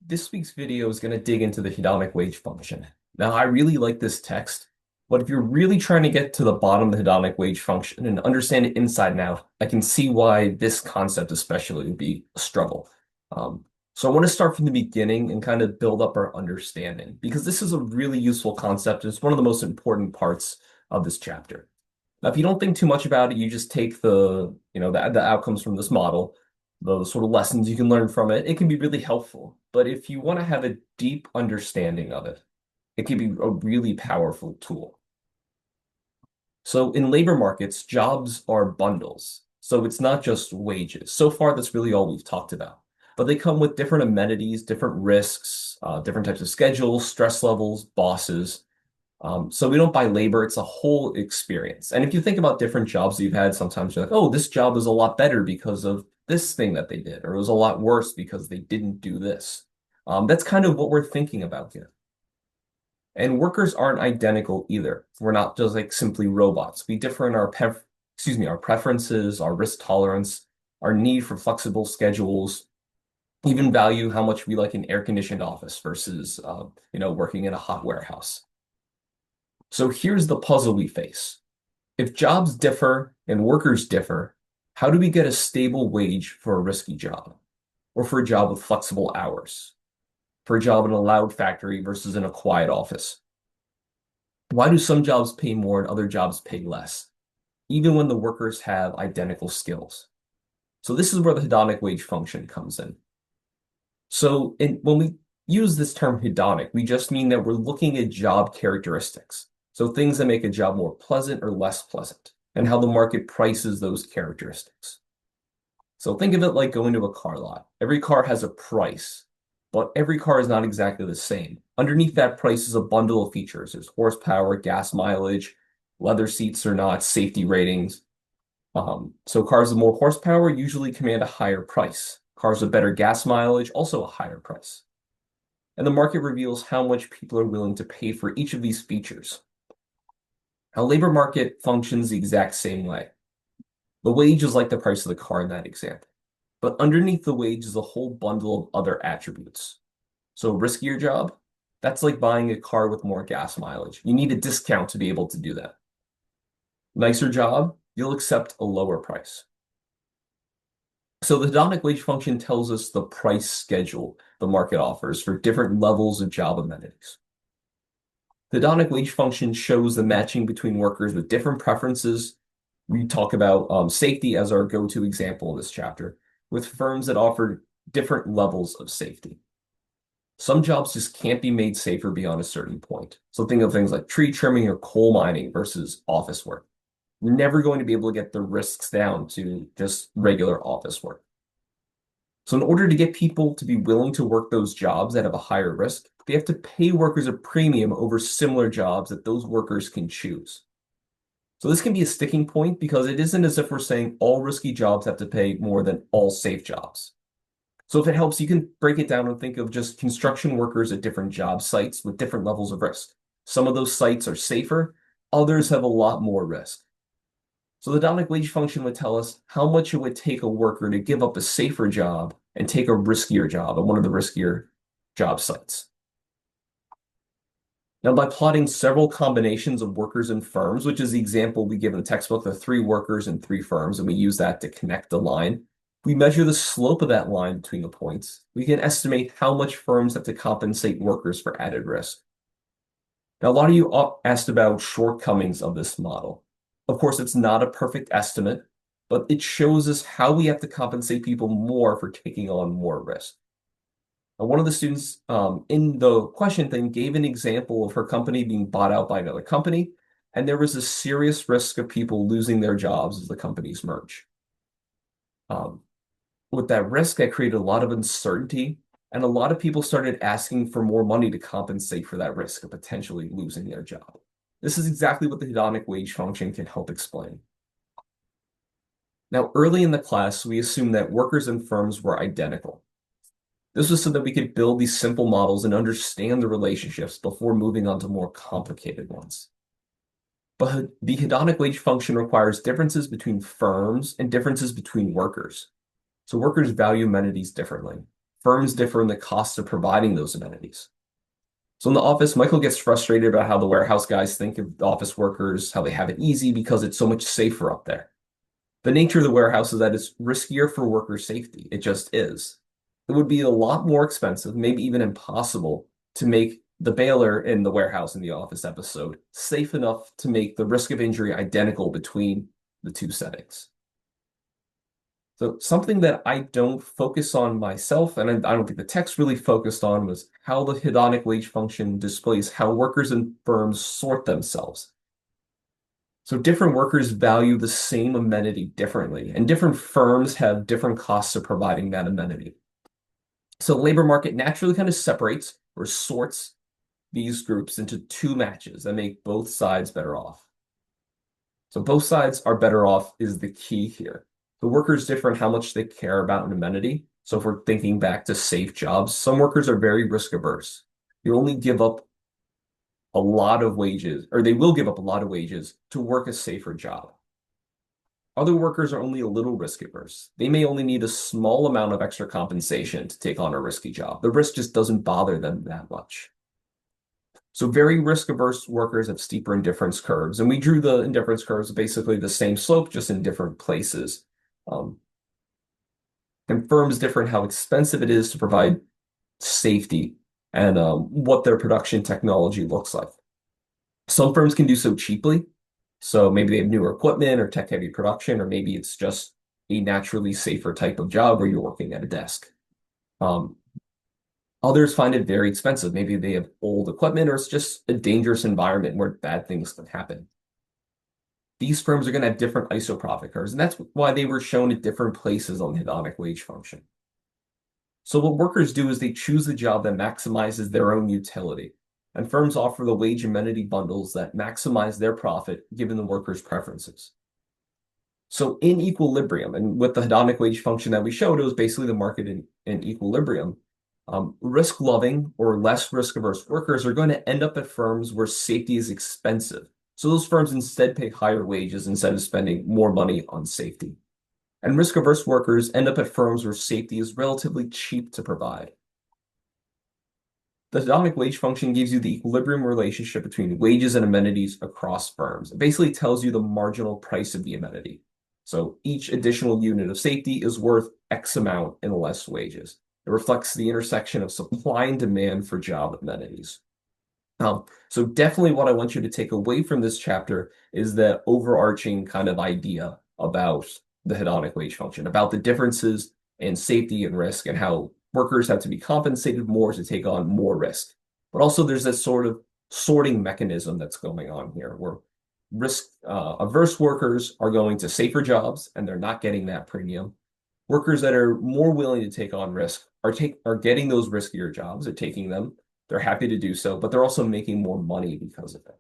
This week's video is going to dig into the hedonic wage function. Now, I really like this text, but if you're really trying to get to the bottom of the hedonic wage function and understand it inside and out, I can see why this concept especially would be a struggle. So I want to start from the beginning and kind of build up our understanding, because this is a really useful concept. It's one of the most important parts of this chapter. Now, if you don't think too much about it, you just take the outcomes from this model, the sort of lessons you can learn from it. It can be really helpful. But if you want to have a deep understanding of it, it can be a really powerful tool. So in labor markets, jobs are bundles. So it's not just wages. So far, that's really all we've talked about. But they come with different amenities, different risks, different types of schedules, stress levels, bosses. So we don't buy labor, it's a whole experience. And if you think about different jobs that you've had, sometimes you're like, oh, this job is a lot better because of this thing that they did, or it was a lot worse because they didn't do this. That's kind of what we're thinking about here. And workers aren't identical either. We're not just like simply robots. We differ in our preferences, our risk tolerance, our need for flexible schedules, even value how much we like an air-conditioned office versus working in a hot warehouse. So here's the puzzle we face. If jobs differ and workers differ, how do we get a stable wage for a risky job? Or for a job with flexible hours? For a job in a loud factory versus in a quiet office? Why do some jobs pay more and other jobs pay less, even when the workers have identical skills? So this is where the hedonic wage function comes in. So when we use this term hedonic, we just mean that we're looking at job characteristics. So things that make a job more pleasant or less pleasant, and how the market prices those characteristics. So think of it like going to a car lot. Every car has a price, but every car is not exactly the same. Underneath that price is a bundle of features. There's horsepower, gas mileage, leather seats or not, safety ratings. So cars with more horsepower usually command a higher price. Cars with better gas mileage, also a higher price. And the market reveals how much people are willing to pay for each of these features. Our labor market functions the exact same way. The wage is like the price of the car in that example. But underneath the wage is a whole bundle of other attributes. So a riskier job, that's like buying a car with more gas mileage. You need a discount to be able to do that. Nicer job, you'll accept a lower price. So the hedonic wage function tells us the price schedule the market offers for different levels of job amenities. The hedonic wage function shows the matching between workers with different preferences. We talk about safety as our go-to example in this chapter, with firms that offer different levels of safety. Some jobs just can't be made safer beyond a certain point. So think of things like tree trimming or coal mining versus office work. You're never going to be able to get the risks down to just regular office work. So in order to get people to be willing to work those jobs that have a higher risk, they have to pay workers a premium over similar jobs that those workers can choose. So this can be a sticking point because it isn't as if we're saying all risky jobs have to pay more than all safe jobs. So if it helps, you can break it down and think of just construction workers at different job sites with different levels of risk. Some of those sites are safer, others have a lot more risk. So the hedonic wage function would tell us how much it would take a worker to give up a safer job and take a riskier job at one of the riskier job sites. Now, by plotting several combinations of workers and firms, which is the example we give in the textbook, the 3 workers and 3 firms, and we use that to connect the line, we measure the slope of that line between the points. We can estimate how much firms have to compensate workers for added risk. Now, a lot of you asked about shortcomings of this model. Of course, it's not a perfect estimate, but it shows us how we have to compensate people more for taking on more risk. And one of the students in the question thing gave an example of her company being bought out by another company, and there was a serious risk of people losing their jobs as the companies merge. With that risk, that created a lot of uncertainty, and a lot of people started asking for more money to compensate for that risk of potentially losing their job. This is exactly what the hedonic wage function can help explain. Now, early in the class, we assumed that workers and firms were identical. This was so that we could build these simple models and understand the relationships before moving on to more complicated ones. But the hedonic wage function requires differences between firms and differences between workers. So workers value amenities differently. firms differ in the cost of providing those amenities. So in the office, Michael gets frustrated about how the warehouse guys think of the office workers, how they have it easy because it's so much safer up there. The nature of the warehouse is that it's riskier for worker safety. It just is. It would be a lot more expensive, maybe even impossible, to make the baler in the warehouse in the office episode safe enough to make the risk of injury identical between the two settings. So something that I don't focus on myself, and I don't think the text really focused on, was how the hedonic wage function displays how workers and firms sort themselves. So different workers value the same amenity differently, and different firms have different costs of providing that amenity. So the labor market naturally kind of separates or sorts these groups into two matches that make both sides better off. So both sides are better off is the key here. The workers differ in how much they care about an amenity. So if we're thinking back to safe jobs, some workers are very risk averse. You only give up a lot of wages, or they will give up a lot of wages to work a safer job. Other workers are only a little risk averse. They may only need a small amount of extra compensation to take on a risky job. The risk just doesn't bother them that much. So very risk-averse workers have steeper indifference curves, and we drew the indifference curves basically the same slope, just in different places. And firms differ in how expensive it is to provide safety and what their production technology looks like. Some firms can do so cheaply, so maybe they have newer equipment or tech-heavy production, or maybe it's just a naturally safer type of job where you're working at a desk. Others find it very expensive. Maybe they have old equipment or it's just a dangerous environment where bad things can happen. These firms are going to have different isoprofit curves, and that's why they were shown at different places on the hedonic wage function. So what workers do is they choose the job that maximizes their own utility, and firms offer the wage amenity bundles that maximize their profit given the workers' preferences. So in equilibrium, and with the hedonic wage function that we showed, it was basically the market in equilibrium. Risk-loving or less risk-averse workers are going to end up at firms where safety is expensive. So those firms instead pay higher wages instead of spending more money on safety. And risk-averse workers end up at firms where safety is relatively cheap to provide. The hedonic wage function gives you the equilibrium relationship between wages and amenities across firms. It basically tells you the marginal price of the amenity. So each additional unit of safety is worth X amount in less wages. It reflects the intersection of supply and demand for job amenities. So definitely what I want you to take away from this chapter is the overarching kind of idea about the hedonic wage function, about the differences in safety and risk and how workers have to be compensated more to take on more risk. But also there's this sort of sorting mechanism that's going on here where risk averse workers are going to safer jobs and they're not getting that premium. Workers that are more willing to take on risk are getting those riskier jobs, they're taking them, they're happy to do so, but they're also making more money because of it.